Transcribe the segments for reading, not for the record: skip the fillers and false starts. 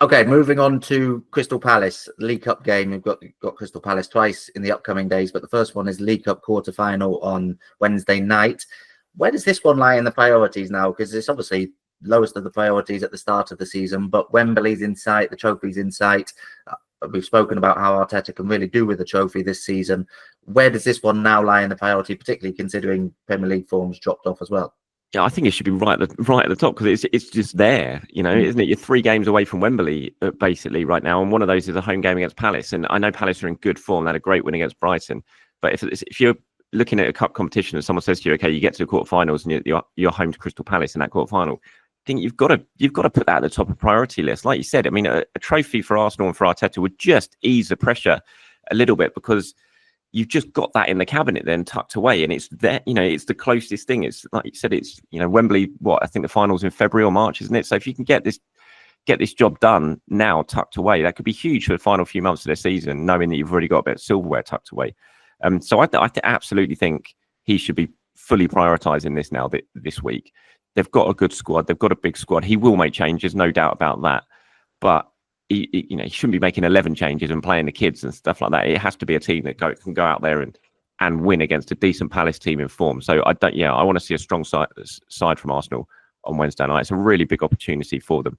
Okay, moving on to Crystal Palace League Cup game. We've got Crystal Palace twice in the upcoming days, but the first one is League Cup quarter-final on Wednesday night. Where does this one lie in the priorities now? Because it's obviously lowest of the priorities at the start of the season, but Wembley's in sight, the trophy's in sight. We've spoken about how Arteta can really do with the trophy this season. Where does this one now lie in the priority, particularly considering Premier League form's dropped off as well? Yeah, I think it should be right at the top because it's just there, isn't it? You're 3 games away from Wembley basically right now, and one of those is a home game against Palace. And I know Palace are in good form; they had a great win against Brighton. But if you're looking at a cup competition and someone says to you, "Okay, you get to the quarterfinals and you're home to Crystal Palace in that quarterfinal," I think you've got to put that at the top of priority list. Like you said, I mean, a trophy for Arsenal and for Arteta would just ease the pressure a little bit because you've just got that in the cabinet then tucked away, and it's there. It's the closest thing. It's like you said, it's Wembley. I think the finals in February or March, isn't it? So if you can get this job done now, tucked away, that could be huge for the final few months of their season, knowing that you've already got a bit of silverware tucked away. So I absolutely think he should be fully prioritising this now. This week, they've got a good squad. They've got a big squad. He will make changes, no doubt about that, but he shouldn't be making 11 changes and playing the kids and stuff like that. It has to be a team that can go out there and win against a decent Palace team in form. So I want to see a strong side from Arsenal on Wednesday night. It's a really big opportunity for them.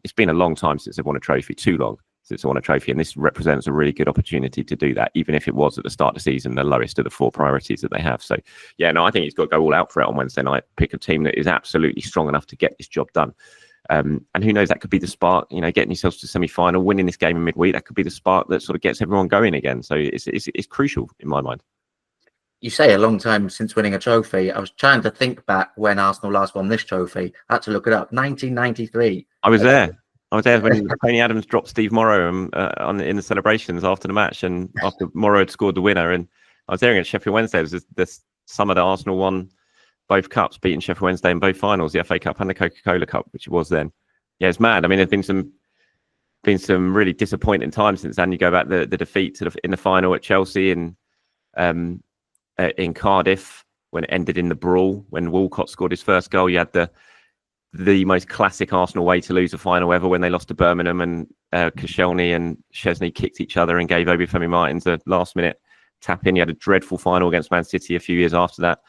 It's been a long time since they've won a trophy, too long since they won a trophy, and this represents a really good opportunity to do that, even if it was at the start of the season the lowest of the 4 priorities that they have. So I think he's got to go all out for it on Wednesday night. Pick a team that is absolutely strong enough to get this job done. And who knows, that could be the spark, getting yourselves to semi-final, winning this game in midweek, that could be the spark that sort of gets everyone going again. So it's crucial in my mind. You say a long time since winning a trophy. I was trying to think back when Arsenal last won this trophy. I had to look it up. 1993. I was there when Tony Adams dropped Steve Morrow in the celebrations after the match, and after Morrow had scored the winner. And I was there against Sheffield Wednesday. It was this summer that Arsenal won both cups, beating Sheffield Wednesday in both finals, the FA Cup and the Coca-Cola Cup, which it was then. Yeah, it's mad. I mean, there's been some really disappointing times since then. You go back the defeat in the final at Chelsea and in Cardiff when it ended in the brawl, when Walcott scored his first goal. You had the most classic Arsenal way to lose a final ever when they lost to Birmingham, and Koscielny and Szczesny kicked each other and gave Obafemi Martins a last-minute tap-in. You had a dreadful final against Man City a few years after that.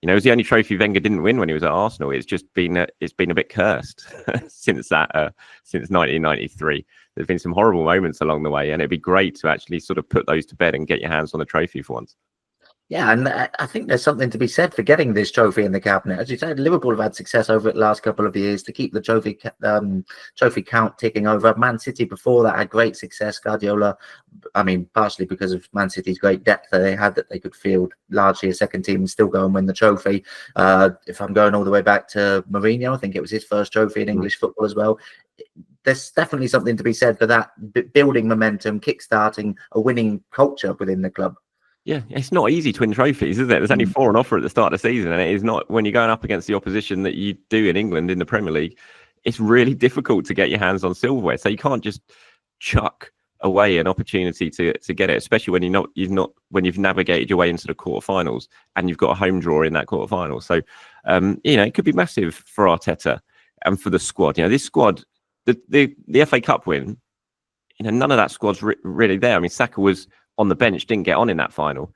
It was the only trophy Wenger didn't win when he was at Arsenal. It's just been a bit cursed since 1993. There's been some horrible moments along the way, and it'd be great to actually sort of put those to bed and get your hands on the trophy for once. Yeah, and I think there's something to be said for getting this trophy in the cabinet. As you said, Liverpool have had success over the last couple of years to keep the trophy count ticking over. Man City before that had great success. Guardiola, partially because of Man City's great depth that they had, that they could field largely a second team and still go and win the trophy. If I'm going all the way back to Mourinho, I think it was his first trophy in English football as well. There's definitely something to be said for that, building momentum, kickstarting a winning culture within the club. Yeah, it's not easy to win trophies, is it? There's only 4 on offer at the start of the season, and it is not, when you're going up against the opposition that you do in England in the Premier League, it's really difficult to get your hands on silverware. So you can't just chuck away an opportunity to get it, especially when when you've navigated your way into the quarterfinals and you've got a home draw in that quarterfinal. So it could be massive for Arteta and for the squad. This squad, the FA Cup win, none of that squad's really there. I mean, Saka was on the bench, didn't get on in that final.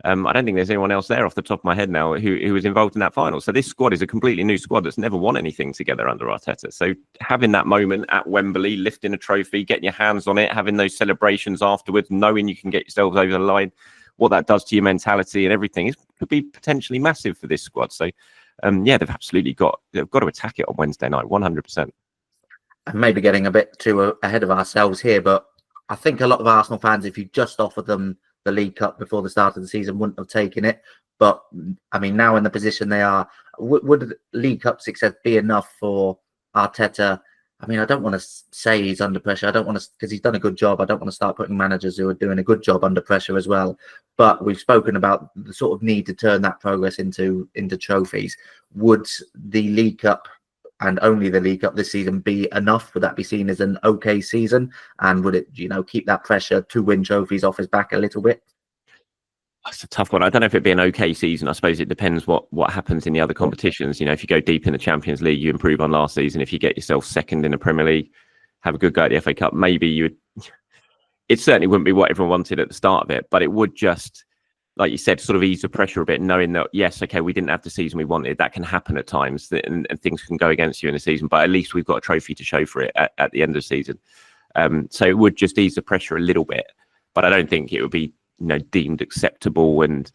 I don't think there's anyone else there off the top of my head now who was involved in that final. So this squad is a completely new squad that's never won anything together under Arteta. So having that moment at Wembley, lifting a trophy, getting your hands on it, having those celebrations afterwards, knowing you can get yourselves over the line, what that does to your mentality and everything could be potentially massive for this squad. So they've absolutely got to attack it on Wednesday night, 100%. And maybe getting a bit too ahead of ourselves here, but I think a lot of Arsenal fans, if you just offered them the League Cup before the start of the season, wouldn't have taken it. But now in the position they are, would League Cup success be enough for Arteta? I don't want to say he's under pressure. I don't want to, because he's done a good job. I don't want to start putting managers who are doing a good job under pressure as well. But we've spoken about the sort of need to turn that progress into trophies. Would the League Cup and only the League Cup this season be enough? Would that be seen as an okay season? And would it, keep that pressure to win trophies off his back a little bit? That's a tough one. I don't know if it'd be an okay season. I suppose it depends what happens in the other competitions. If you go deep in the Champions League, you improve on last season. If you get yourself second in the Premier League, have a good go at the FA Cup, maybe you would. It certainly wouldn't be what everyone wanted at the start of it, but it would just, like you said, sort of ease the pressure a bit, knowing that, yes, okay, we didn't have the season we wanted. That can happen at times, and things can go against you in the season, but at least we've got a trophy to show for it at the end of the season. So it would just ease the pressure a little bit, but I don't think it would be, deemed acceptable, and,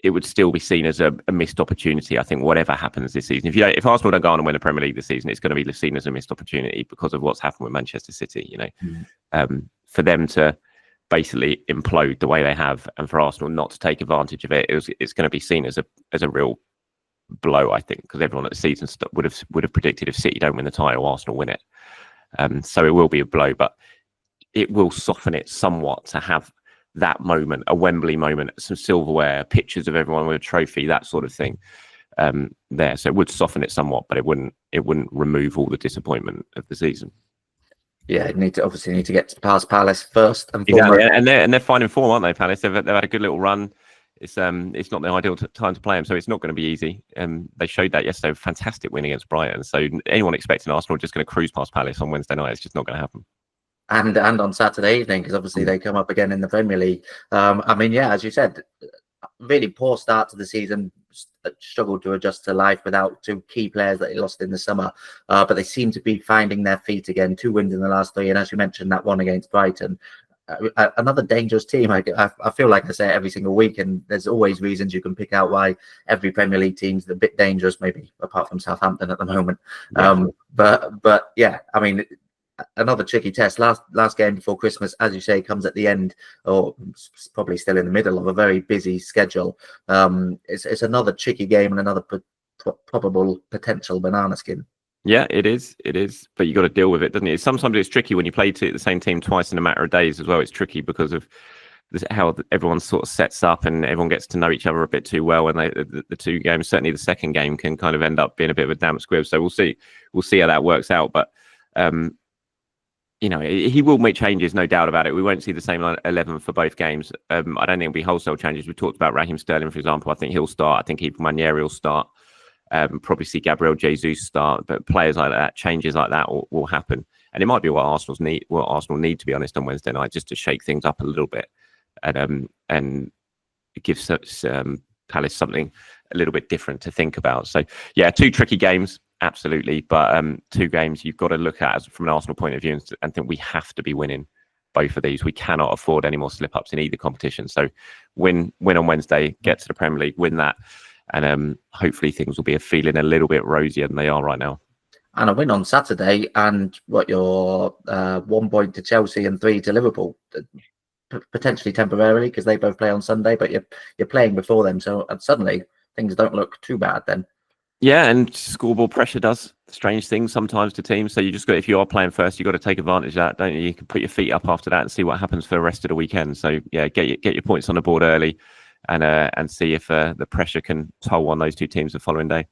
it would still be seen as a missed opportunity. I think whatever happens this season, if Arsenal don't go on and win the Premier League this season, it's going to be seen as a missed opportunity because of what's happened with Manchester City. For them to basically implode the way they have, and for Arsenal not to take advantage of it, it's going to be seen as a real blow, I think, because everyone at the season would have predicted if City don't win the title, Arsenal win it. So it will be a blow, but it will soften it somewhat to have that moment, a Wembley moment, some silverware, pictures of everyone with a trophy, that sort of thing there. So it would soften it somewhat, but it wouldn't remove all the disappointment of the season. Yeah, obviously need to get past Palace first and foremost. Exactly. And they're fine in form, aren't they, Palace? They've had a good little run. It's not the ideal time to play them, so it's not going to be easy. They showed that yesterday, fantastic win against Brighton. So anyone expecting Arsenal just going to cruise past Palace on Wednesday night, it's just not going to happen. And on Saturday evening, because obviously they come up again in the Premier League. As you said, really poor start to the season. Struggled to adjust to life without two key players that he lost in the summer. But they seem to be finding their feet again. 2 wins in the last 3, and as you mentioned, that one against Brighton. Another dangerous team. I feel like I say it every single week, and there's always reasons you can pick out why every Premier League team's a bit dangerous, maybe apart from Southampton at the moment. Yeah. But yeah, another tricky test. Last game before Christmas, as you say, comes at the end, or probably still in the middle of a very busy schedule. It's another tricky game and another probable potential banana skin. Yeah, it is. But you got to deal with it, doesn't it? Sometimes it's tricky when you play the same team twice in a matter of days as well. It's tricky because of how everyone sort of sets up and everyone gets to know each other a bit too well. And the 2 games, certainly the second game, can kind of end up being a bit of a damp squib. So we'll see how that works out. But he will make changes, no doubt about it. We won't see the same 11 for both games. I don't think it'll be wholesale changes. We talked about Raheem Sterling, for example. I think he'll start. I think even Manieri will start. Probably see Gabriel Jesus start, but players like that, changes like that will happen. And it might be what Arsenal need, to be honest, on Wednesday night, just to shake things up a little bit and give Palace something a little bit different to think about. So yeah, 2 tricky games. Absolutely, but 2 games you've got to look at from an Arsenal point of view and think we have to be winning both of these. We cannot afford any more slip-ups in either competition. So win on Wednesday, get to the Premier League, win that, and hopefully things will be feeling a little bit rosier than they are right now. And a win on Saturday, and you're 1 point to Chelsea and 3 to Liverpool, potentially temporarily because they both play on Sunday, but you're playing before them, so suddenly things don't look too bad then. Yeah, and scoreboard pressure does strange things sometimes to teams. So you just got, if you are playing first, you've got to take advantage of that, don't you? You can put your feet up after that and see what happens for the rest of the weekend. So yeah, get your points on the board early, and see if the pressure can toll on those 2 teams the following day.